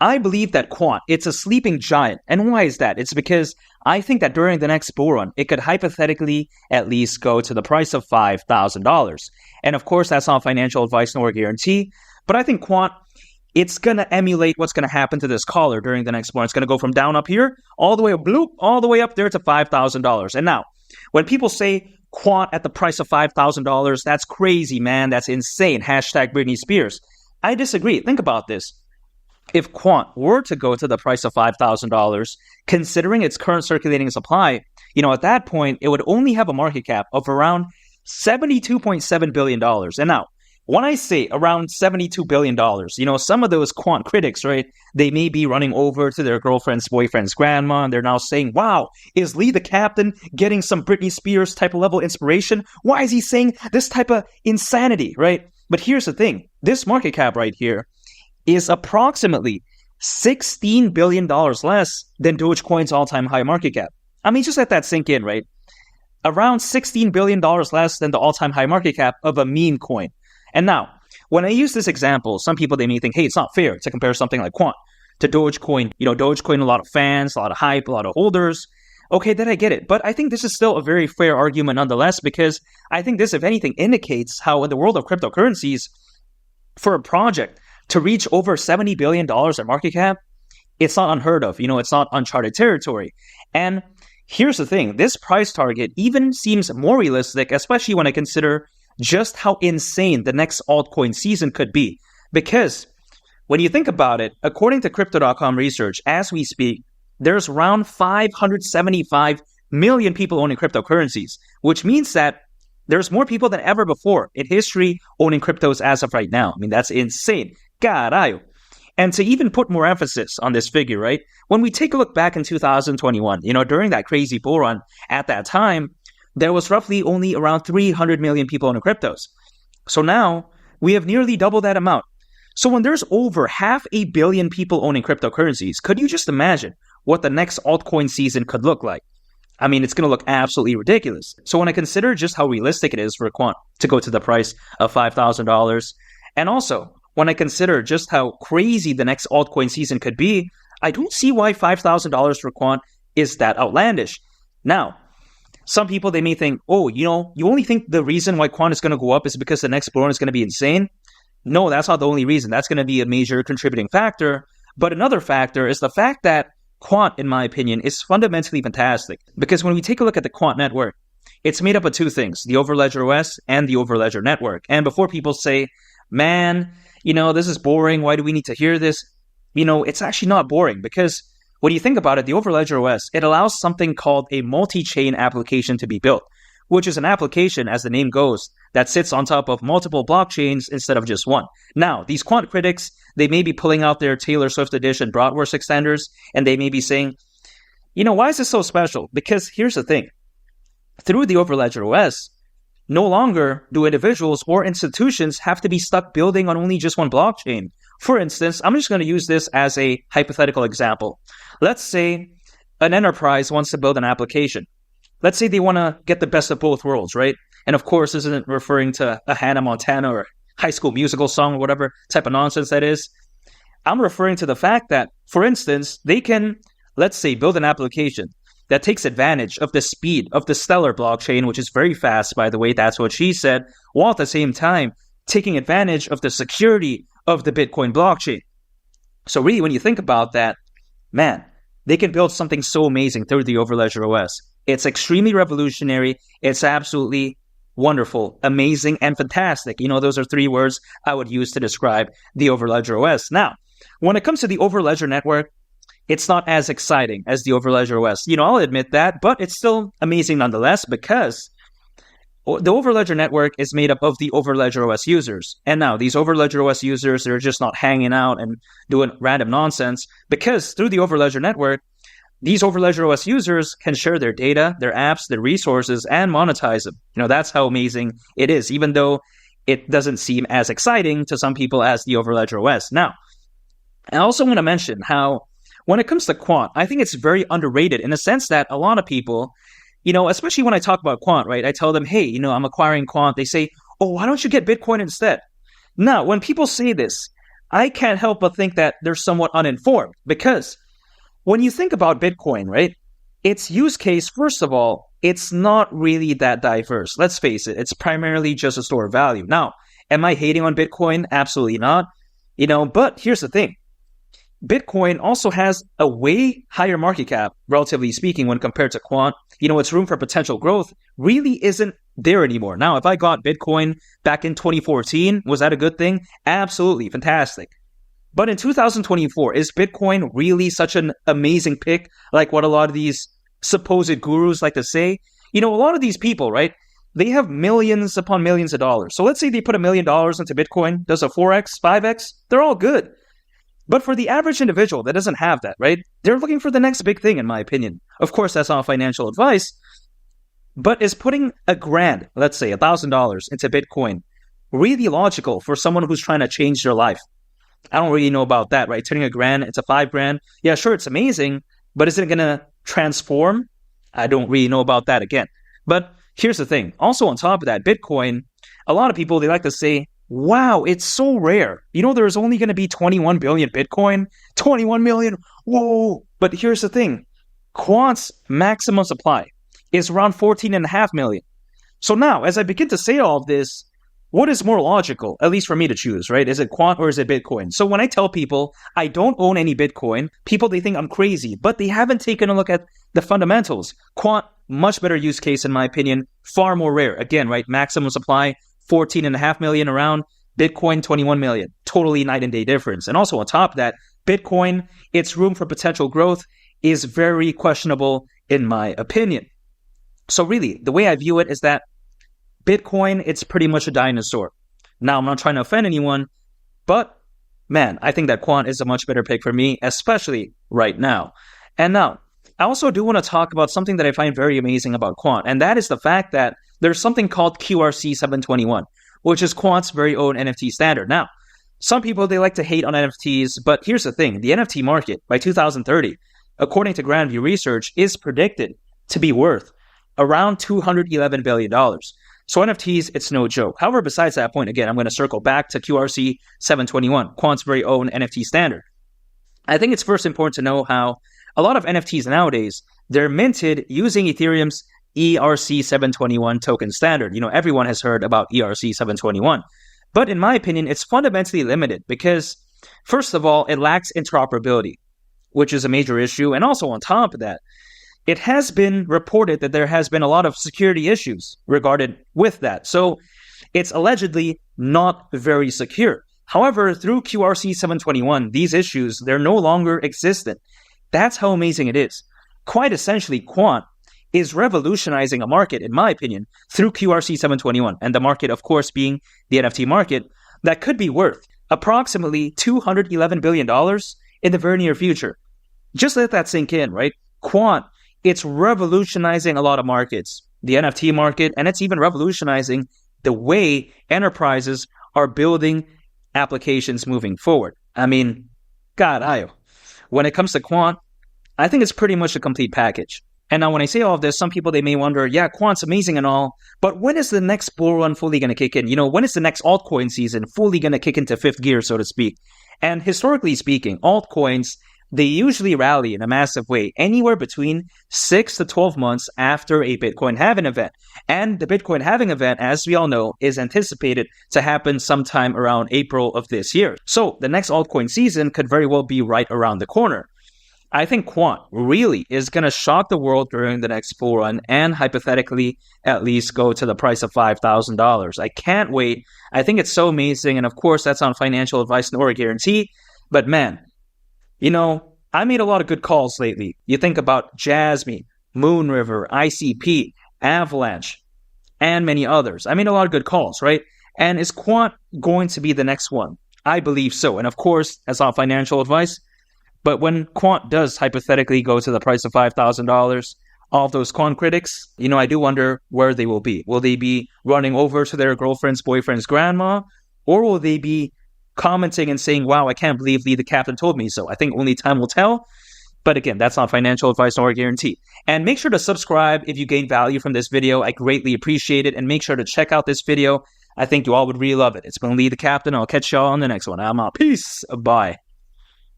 I believe that Quant, it's a sleeping giant. And why is that? It's because I think that during the next bull run, it could hypothetically at least go to the price of $5,000. And of course, that's not financial advice nor a guarantee. But I think Quant, it's going to emulate what's going to happen to this collar during the next bull run. It's going to go from down up here, all the way up, bloop, all the way up there to $5,000. And now, when people say Quant at the price of $5,000, that's crazy, man. That's insane. Hashtag Britney Spears. I disagree. Think about this. If Quant were to go to the price of $5,000, considering its current circulating supply, at that point, it would only have a market cap of around $72.7 billion. And now, when I say around $72 billion, some of those Quant critics, right, they may be running over to their girlfriend's boyfriend's grandma, and they're now saying, wow, is Lee the Captain getting some Britney Spears type of level inspiration? Why is he saying this type of insanity, right? But here's the thing. This market cap right here is approximately $16 billion less than Dogecoin's all-time high market cap. I mean, just let that sink in, right? Around $16 billion less than the all-time high market cap of a meme coin. And now, when I use this example, some people, they may think, hey, it's not fair to compare something like Quant to Dogecoin. Dogecoin, a lot of fans, a lot of hype, a lot of holders. Okay, then I get it. But I think this is still a very fair argument nonetheless, because I think this, if anything, indicates how in the world of cryptocurrencies, for a project to reach over $70 billion in market cap, it's not unheard of. It's not uncharted territory. And here's the thing. This price target even seems more realistic, especially when I consider just how insane the next altcoin season could be. Because when you think about it, according to Crypto.com research, as we speak, there's around 575 million people owning cryptocurrencies, which means that there's more people than ever before in history owning cryptos as of right now. I mean, that's insane. Carajo. And to even put more emphasis on this figure, right? When we take a look back in 2021, during that crazy bull run, at that time, there was roughly only around 300 million people owning cryptos. So now we have nearly double that amount. So when there's over 500 million people owning cryptocurrencies, could you just imagine what the next altcoin season could look like? I mean, it's going to look absolutely ridiculous. So when I consider just how realistic it is for Quant to go to the price of $5,000, and also when I consider just how crazy the next altcoin season could be, I don't see why $5,000 for Quant is that outlandish. Now, some people, they may think, oh, you only think the reason why Quant is going to go up is because the next bull run is going to be insane? No, that's not the only reason. That's going to be a major contributing factor. But another factor is the fact that Quant, in my opinion, is fundamentally fantastic. Because when we take a look at the Quant network, it's made up of two things, the Overledger OS and the Overledger network. And before people say, man, this is boring, why do we need to hear this? It's actually not boring, because when you think about it, the Overledger OS, it allows something called a multi-chain application to be built, which is an application, as the name goes, that sits on top of multiple blockchains instead of just one. Now, these Quant critics, they may be pulling out their Taylor Swift edition Bratwurst extenders, and they may be saying, why is this so special? Because here's the thing. Through the Overledger OS, no longer do individuals or institutions have to be stuck building on only just one blockchain. For instance, I'm just going to use this as a hypothetical example. Let's say an enterprise wants to build an application. Let's say they want to get the best of both worlds, right? And of course, this isn't referring to a Hannah Montana or High School Musical song or whatever type of nonsense that is. I'm referring to the fact that, for instance, they can, let's say, build an application that takes advantage of the speed of the Stellar blockchain, which is very fast, by the way, that's what she said, while at the same time taking advantage of the security of the Bitcoin blockchain. So really, when you think about that, man, they can build something so amazing through the Overledger OS. It's extremely revolutionary. It's absolutely wonderful, amazing, and fantastic. Those are three words I would use to describe the Overledger OS. Now, when it comes to the Overledger network, it's not as exciting as the Overledger OS. I'll admit that, but it's still amazing nonetheless, because the Overledger network is made up of the Overledger OS users. And now these Overledger OS users, they're just not hanging out and doing random nonsense, because through the Overledger network, these Overledger OS users can share their data, their apps, their resources, and monetize them. That's how amazing it is, even though it doesn't seem as exciting to some people as the Overledger OS. Now, I also want to mention how when it comes to Quant, I think it's very underrated in the sense that a lot of people, especially when I talk about Quant, right? I tell them, hey, I'm acquiring Quant. They say, oh, why don't you get Bitcoin instead? Now, when people say this, I can't help but think that they're somewhat uninformed, because when you think about Bitcoin, right, its use case, first of all, it's not really that diverse. Let's face it, it's primarily just a store of value. Now, am I hating on Bitcoin? Absolutely not. But here's the thing. Bitcoin also has a way higher market cap, relatively speaking, when compared to Quant. Its room for potential growth really isn't there anymore. Now, if I got Bitcoin back in 2014, was that a good thing? Absolutely, fantastic. But in 2024, is Bitcoin really such an amazing pick, like what a lot of these supposed gurus like to say? A lot of these people, right, they have millions upon millions of dollars. So let's say they put $1 million into Bitcoin, does a 4x, 5x, they're all good. But for the average individual that doesn't have that, right, they're looking for the next big thing, in my opinion. Of course, that's not financial advice, but is putting $1,000, let's say $1,000 into Bitcoin, really logical for someone who's trying to change their life? I don't really know about that, right? Turning $1,000 into $5,000. Yeah, sure, it's amazing, but is it going to transform? I don't really know about that again. But here's the thing. Also on top of that, Bitcoin, a lot of people, they like to say, wow, it's so rare. There's only going to be 21 billion Bitcoin. 21 million. Whoa. But here's the thing. Quant's maximum supply is around 14.5 million. So now, as I begin to say all of this, what is more logical, at least for me to choose, right? Is it Quant or is it Bitcoin? So when I tell people I don't own any Bitcoin, people, they think I'm crazy, but they haven't taken a look at the fundamentals. Quant, much better use case in my opinion, far more rare. Again, right, maximum supply, 14.5 million around, Bitcoin, 21 million. Totally night and day difference. And also on top of that, Bitcoin, its room for potential growth is very questionable in my opinion. So really, the way I view it is that Bitcoin, it's pretty much a dinosaur. Now, I'm not trying to offend anyone, but man, I think that Quant is a much better pick for me, especially right now. And now, I also do want to talk about something that I find very amazing about Quant, and that is the fact that there's something called QRC 721, which is Quant's very own NFT standard. Now, some people, they like to hate on NFTs, but here's the thing. The NFT market by 2030, according to Grandview Research, is predicted to be worth around $211 billion. So NFTs, it's no joke. However, besides that point, again, I'm going to circle back to QRC 721, Quant's very own NFT standard. I think it's first important to know how a lot of NFTs nowadays, they're minted using Ethereum's ERC 721 token standard. Everyone has heard about ERC 721. But in my opinion, it's fundamentally limited because, first of all, it lacks interoperability, which is a major issue. And also on top of that, it has been reported that there has been a lot of security issues regarded with that. So it's allegedly not very secure. However, through QRC 721, these issues, they're no longer existent. That's how amazing it is. Quite essentially, Quant is revolutionizing a market, in my opinion, through QRC 721. And the market, of course, being the NFT market, that could be worth approximately $211 billion in the very near future. Just let that sink in, right? Quant, it's revolutionizing a lot of markets, the NFT market, and it's even revolutionizing the way enterprises are building applications moving forward. I mean, when it comes to Quant, I think it's pretty much a complete package. And now when I say all of this, some people, they may wonder, yeah, Quant's amazing and all, but when is the next bull run fully going to kick in? When is the next altcoin season fully going to kick into fifth gear, so to speak? And historically speaking, altcoins, they usually rally in a massive way, anywhere between 6 to 12 months after a Bitcoin halving event. And the Bitcoin halving event, as we all know, is anticipated to happen sometime around April of this year. So the next altcoin season could very well be right around the corner. I think Quant really is going to shock the world during the next bull run and hypothetically at least go to the price of $5,000. I can't wait. I think it's so amazing. And of course, that's on financial advice nor a guarantee. But man, I made a lot of good calls lately. You think about Jasmine, Moonriver, ICP, Avalanche, and many others. I made a lot of good calls, right? And is Quant going to be the next one? I believe so. And of course, that's on financial advice. But when Quant does hypothetically go to the price of $5,000, all of those Quant critics, I do wonder where they will be. Will they be running over to their girlfriend's boyfriend's grandma? Or will they be commenting and saying, wow, I can't believe Lee the Captain told me so? I think only time will tell. But again, that's not financial advice nor a guarantee. And make sure to subscribe if you gain value from this video. I greatly appreciate it. And make sure to check out this video I think you all would really love it. It's been Lee the Captain. I'll catch y'all on the next one. I'm out. Peace. Bye.